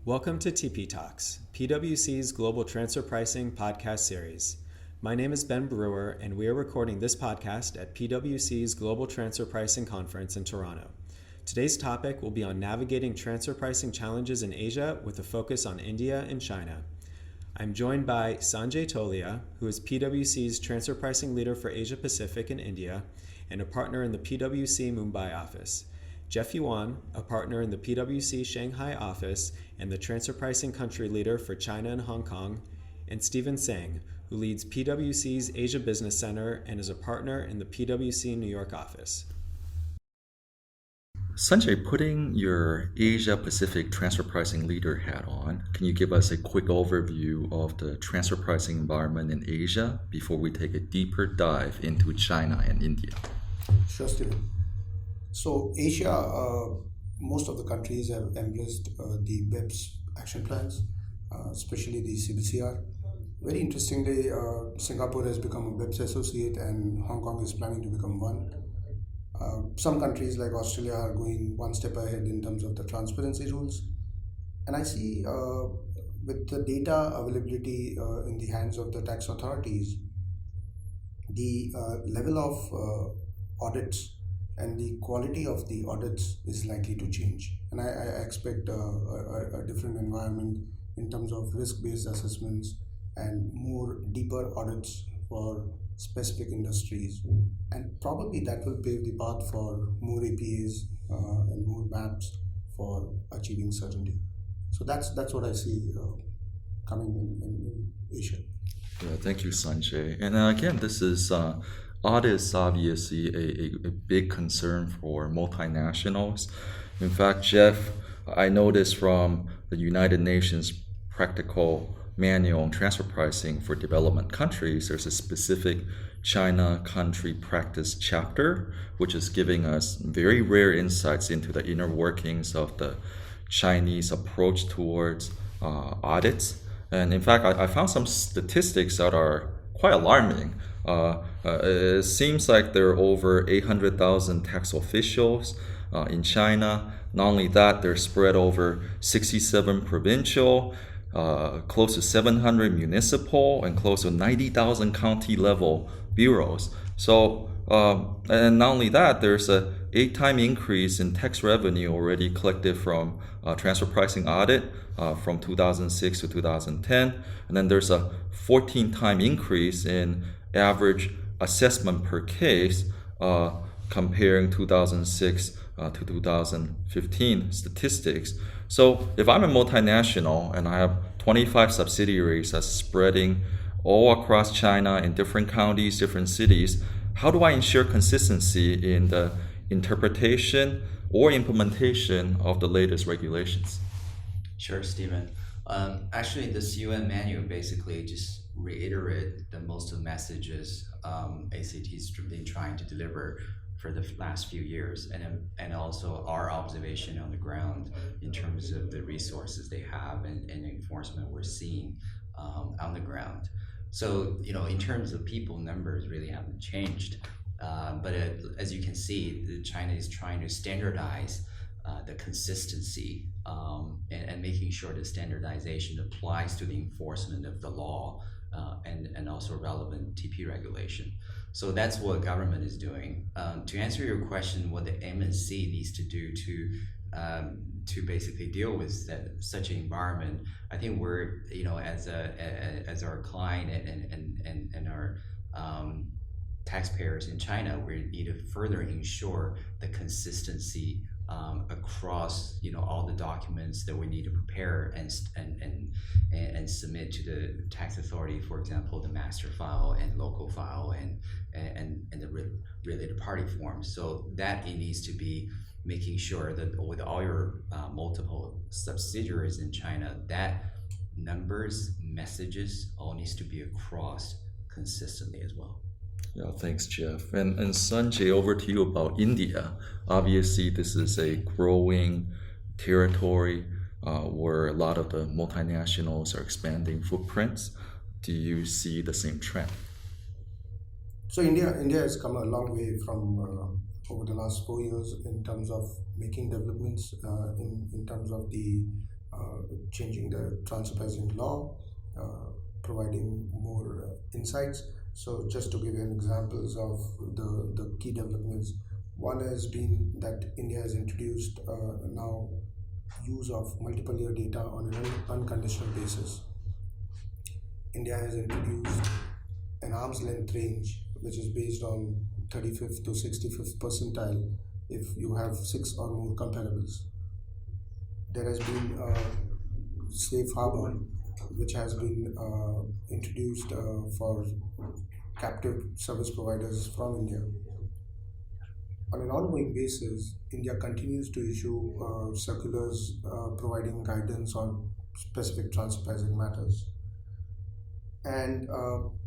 Welcome to TP Talks, PwC's Global Transfer Pricing podcast series. My name is Ben Brewer, and we are recording this podcast at PwC's Global Transfer Pricing Conference in Toronto. Today's topic will be on navigating transfer pricing challenges in Asia with a focus on India and China. I'm joined by Sanjay Tolia, who is PwC's Transfer Pricing Leader for Asia Pacific and India, and a partner in the PwC Mumbai office. Jeff Yuan, a partner in the PwC Shanghai office and the Transfer Pricing Country Leader for China and Hong Kong, and Stephen Tsang, who leads PwC's Asia Business Center and is a partner in the PwC New York office. Sanjay, putting your Asia Pacific transfer pricing leader hat on, can you give us a quick overview of the transfer pricing environment in Asia before we take a deeper dive into China and India? Sure, Stephen. So Asia, most of the countries have embraced the BEPS action plans, especially the CBCR. Very interestingly, Singapore has become a BEPS associate and Hong Kong is planning to become one. Some countries like Australia are going one step ahead in terms of the transparency rules. And I see with the data availability in the hands of the tax authorities, the level of audits and the quality of the audits is likely to change. And I expect a different environment in terms of risk-based assessments and more deeper audits for specific industries. And probably that will pave the path for more APAs and more maps for achieving certainty. So that's what I see coming in Asia. Yeah, thank you, Sanjay. And again, this is audit is obviously a big concern for multinationals. In fact, Jeff, I noticed from the United Nations Practical Manual on Transfer Pricing for Development Countries, there's a specific China country practice chapter, which is giving us very rare insights into the inner workings of the Chinese approach towards audits. And in fact, I found some statistics that are quite alarming. It seems like there are over 800,000 tax officials in China. Not only that, they're spread over 67 provincial, close to 700 municipal, and close to 90,000 county level bureaus. So, and not only that, there's a 8-time increase in tax revenue already collected from transfer pricing audit from 2006 to 2010. And then there's a 14-time increase in average assessment per case comparing 2006 to 2015 statistics. So if I'm a multinational and I have 25 subsidiaries that's spreading all across China in different counties, different cities, how do I ensure consistency in the interpretation or implementation of the latest regulations? Sure, Stephen. Actually, this UN manual basically just reiterate the most of the messages ACT's been trying to deliver for the last few years, and also our observation on the ground in terms of the resources they have and enforcement we're seeing on the ground. So, in terms of people, numbers really haven't changed. But as you can see, China is trying to standardize the consistency and making sure the standardization applies to the enforcement of the law and also relevant TP regulation. So that's what government is doing. To answer your question, what the MNC needs to do to basically deal with such an environment, I think we're, as our client and our taxpayers in China, we need to further ensure the consistency across all the documents that we need to prepare and submit to the tax authority. For example, the master file and local file and the related party forms. So that it needs to be making sure that with all your multiple subsidiaries in China, that numbers, messages all needs to be across consistently as well. Yeah, thanks, Jeff. And Sanjay, over to you about India. Obviously, this is a growing territory where a lot of the multinationals are expanding footprints. Do you see the same trend? So India has come a long way from over the last 4 years in terms of making developments in terms of the changing the transfer pricing law, providing more insights. So just to give you an examples of the key developments, one has been that India has introduced now use of multiple year data on an unconditional basis. India has introduced an arm's length range, which is based on 35th to 65th percentile if you have 6 or more comparables. There has been a safe harbor, which has been introduced for captive service providers from India. On an ongoing basis, India continues to issue circulars providing guidance on specific transfer pricing matters. And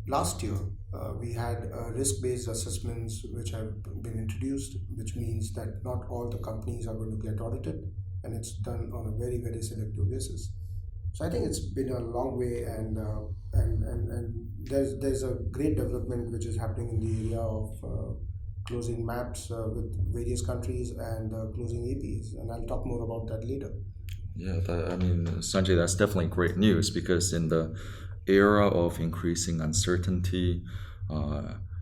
last year, we had risk-based assessments which have been introduced, which means that not all the companies are going to get audited, and it's done on a very, very selective basis. So I think it's been a long way, and there's a great development which is happening in the area of closing maps with various countries and closing APs, and I'll talk more about that later. Yeah, Sanjay, that's definitely great news, because in the era of increasing uncertainty,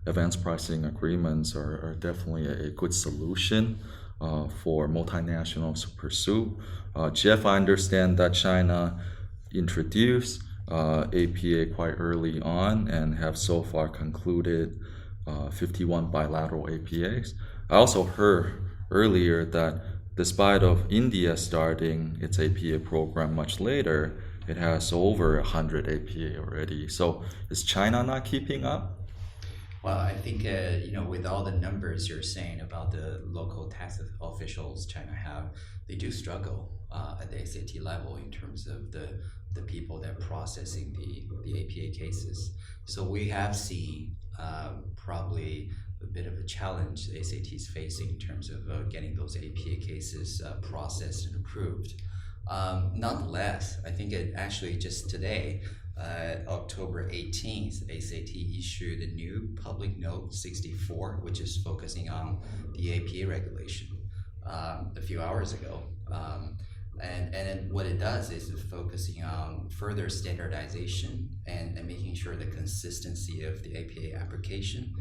advanced pricing agreements are definitely a good solution for multinationals to pursue. Jeff, I understand that China introduced APA quite early on and have so far concluded 51 bilateral APAs. I also heard earlier that despite of India starting its APA program much later, it has over 100 APA already. So is China not keeping up? Well, I think with all the numbers you're saying about the local tax officials China have, they do struggle at the SAT level in terms of the people that are processing the APA cases. So we have seen probably a bit of a challenge the SAT is facing in terms of getting those APA cases processed and approved. Nonetheless, I think it actually just today, October 18th, ACT issued a new public note 64, which is focusing on the APA regulation a few hours ago. And what it does is focusing on further standardization and making sure the consistency of the APA application.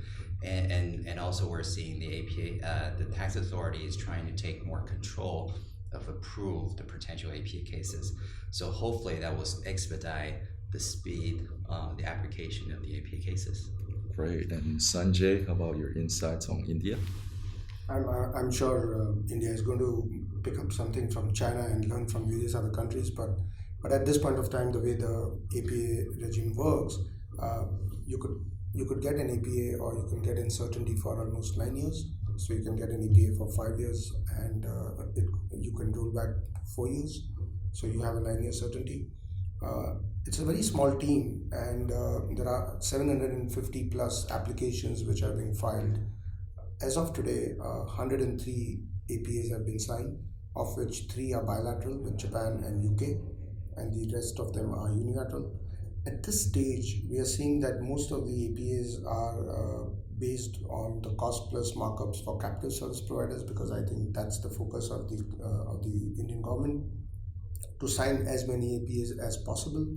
And also we're seeing the APA, the tax authority is trying to take more control of approve the potential APA cases. So hopefully that will expedite the speed, the application of the APA cases. Great. And Sanjay, how about your insights on India? I'm sure India is going to pick up something from China and learn from various other countries, but at this point of time, the way the APA regime works, you could get an APA or you can get uncertainty for almost 9 years. So you can get an APA for 5 years, and you can roll back 4 years. So you have a 9-year certainty. It's a very small team, and there are 750 plus applications which are being filed. As of today, 103 APAs have been signed, of which 3 are bilateral with Japan and UK, and the rest of them are unilateral. At this stage, we are seeing that most of the APAs are based on the cost plus markups for captive service providers, because I think that's the focus of the Indian government, to sign as many APAs as possible.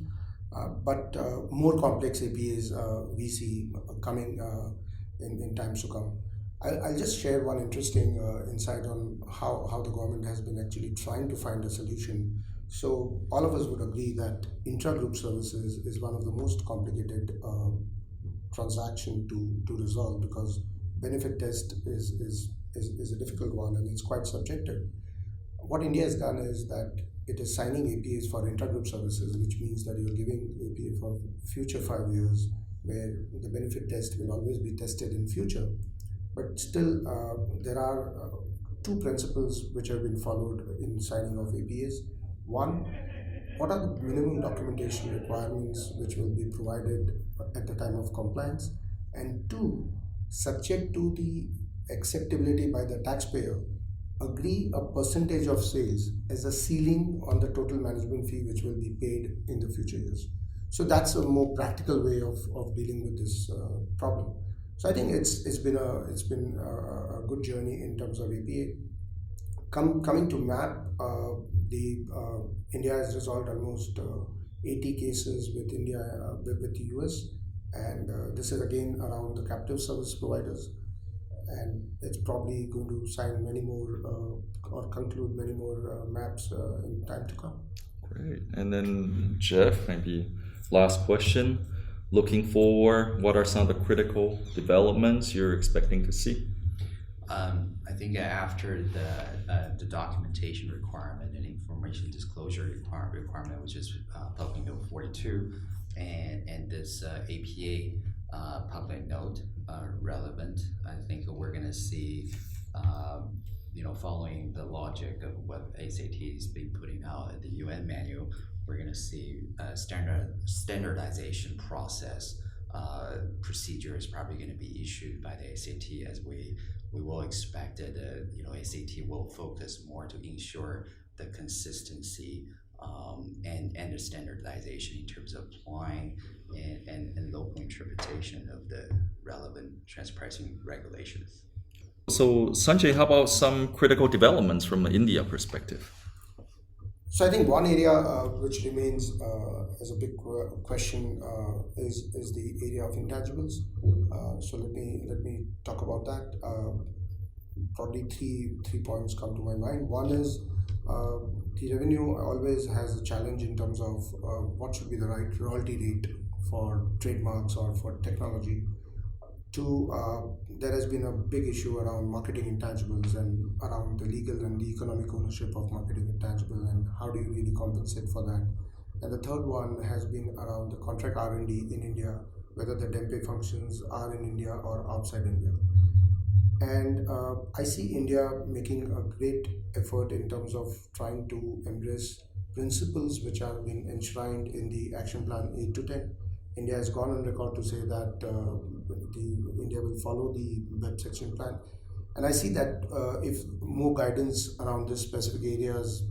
But more complex APAs we see coming in times to come. I'll just share one interesting insight on how the government has been actually trying to find a solution. So all of us would agree that intra-group services is one of the most complicated transaction to resolve, because benefit test is a difficult one and it's quite subjective. What India has done is that it is signing APAs for intra-group services, which means that you're giving APA for future 5 years, where the benefit test will always be tested in future. But still, there are 2 principles which have been followed in signing of APAs. One, what are the minimum documentation requirements which will be provided at the time of compliance? And 2, subject to the acceptability by the taxpayer, agree a percentage of sales as a ceiling on the total management fee which will be paid in the future years. So that's a more practical way of dealing with this problem. So I think it's been a good journey in terms of APA. Coming to MAP, the India has resolved almost 80 cases with India with the US, and this is again around the captive service providers, and it's probably going to sign many more or conclude many more maps in time to come. Great. And then Jeff, maybe last question. Looking forward, what are some of the critical developments you're expecting to see? I think after the documentation requirement and information disclosure requirement, which is Public Note 42, and this APA public note relevant, I think we're going to see, following the logic of what ACT has been putting out at the UN manual, we're going to see a standardization process procedure is probably going to be issued by the ACT, as we will expect that ACT will focus more to ensure the consistency and the standardization in terms of applying and local interpretation of the relevant transfer pricing regulations. So Sanjay, how about some critical developments from the India perspective? So I think one area which remains as a big question is the area of intangibles. So let me talk about that. Probably three points come to my mind. One is the revenue always has a challenge in terms of what should be the right royalty rate for trademarks or for technology. Two, there has been a big issue around marketing intangibles and around the legal and the economic ownership of marketing intangible, and how do you really compensate for that. And the third one has been around the contract R&D in India, whether the DEMPE functions are in India or outside India. And I see India making a great effort in terms of trying to embrace principles which are being enshrined in the Action Plan 8 to 10. India has gone on record to say that India will follow the BEPS Action Plan. And I see that if more guidance around these specific areas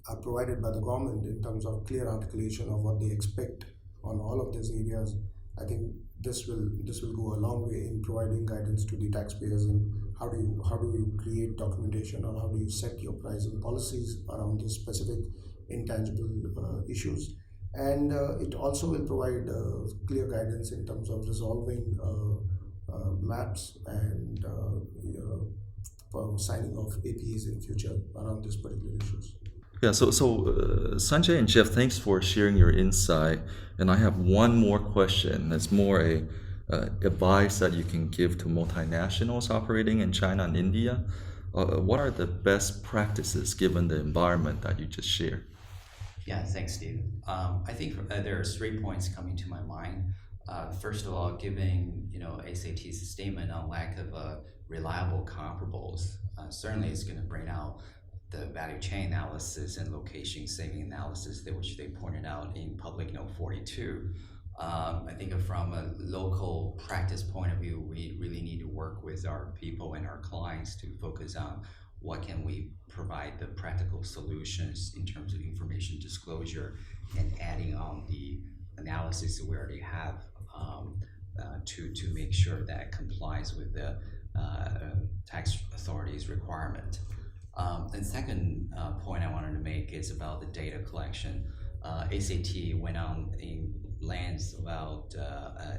are provided by the government in terms of clear articulation of what they expect on all of these areas, I think this will go a long way in providing guidance to the taxpayers in how do you create documentation, or how do you set your pricing policies around these specific intangible issues. And it also will provide clear guidance in terms of resolving maps and signing of APAs in future around these particular issues. Yeah, so Sanjay and Jeff, thanks for sharing your insight. And I have one more question. That's more a advice that you can give to multinationals operating in China and India. What are the best practices given the environment that you just shared? Yeah, thanks, Steve. I think there are 3 points coming to my mind. First of all, given ACT's statement on lack of reliable comparables, certainly it's going to bring out the value chain analysis and location saving analysis which they pointed out in Public Note 42. I think from a local practice point of view, we really need to work with our people and our clients to focus on what can we provide the practical solutions in terms of information disclosure, and adding on the analysis that we already have to make sure that it complies with the tax authorities' requirement. And second point I wanted to make is about the data collection. ACT went on in lands about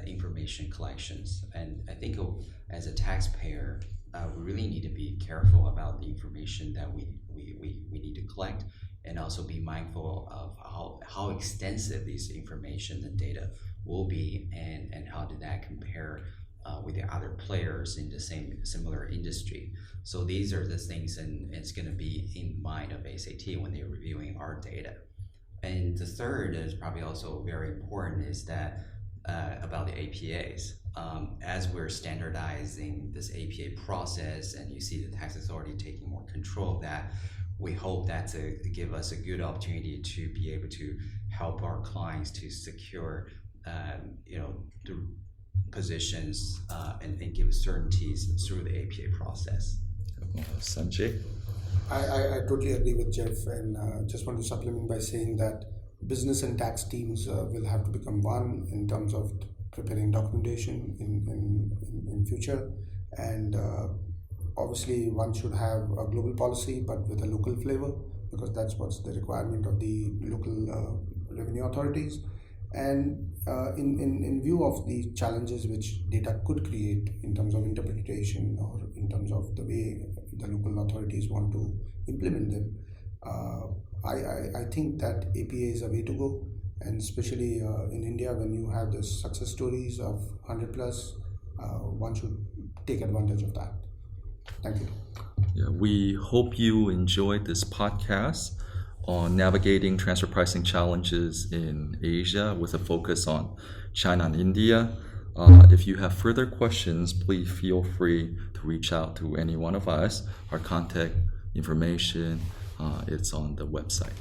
information collections, and I think as a taxpayer, we really need to be careful about the information that we need to collect, and also be mindful of how extensive this information and data will be, and how did that compare with the other players in the similar industry. So these are the things, and it's going to be in mind of ACT when they're reviewing our data. And the third is probably also very important, is that about the APAs. As we're standardizing this APA process, and you see the tax authority taking more control of that, we hope that to give us a good opportunity to be able to help our clients to secure the positions and give certainties through the APA process. Sanjay? I totally agree with Jeff, and just want to supplement by saying that business and tax teams will have to become one in terms of preparing documentation in future, and obviously, one should have a global policy, but with a local flavor, because that's what's the requirement of the local revenue authorities. And in view of the challenges which data could create in terms of interpretation or in terms of the way the local authorities want to implement them, I think that APA is a way to go. And especially in India, when you have the success stories of 100 plus, one should take advantage of that. Thank you. Yeah, we hope you enjoyed this podcast on navigating transfer pricing challenges in Asia with a focus on China and India. If you have further questions, please feel free to reach out to any one of us. Our contact information it's on the website.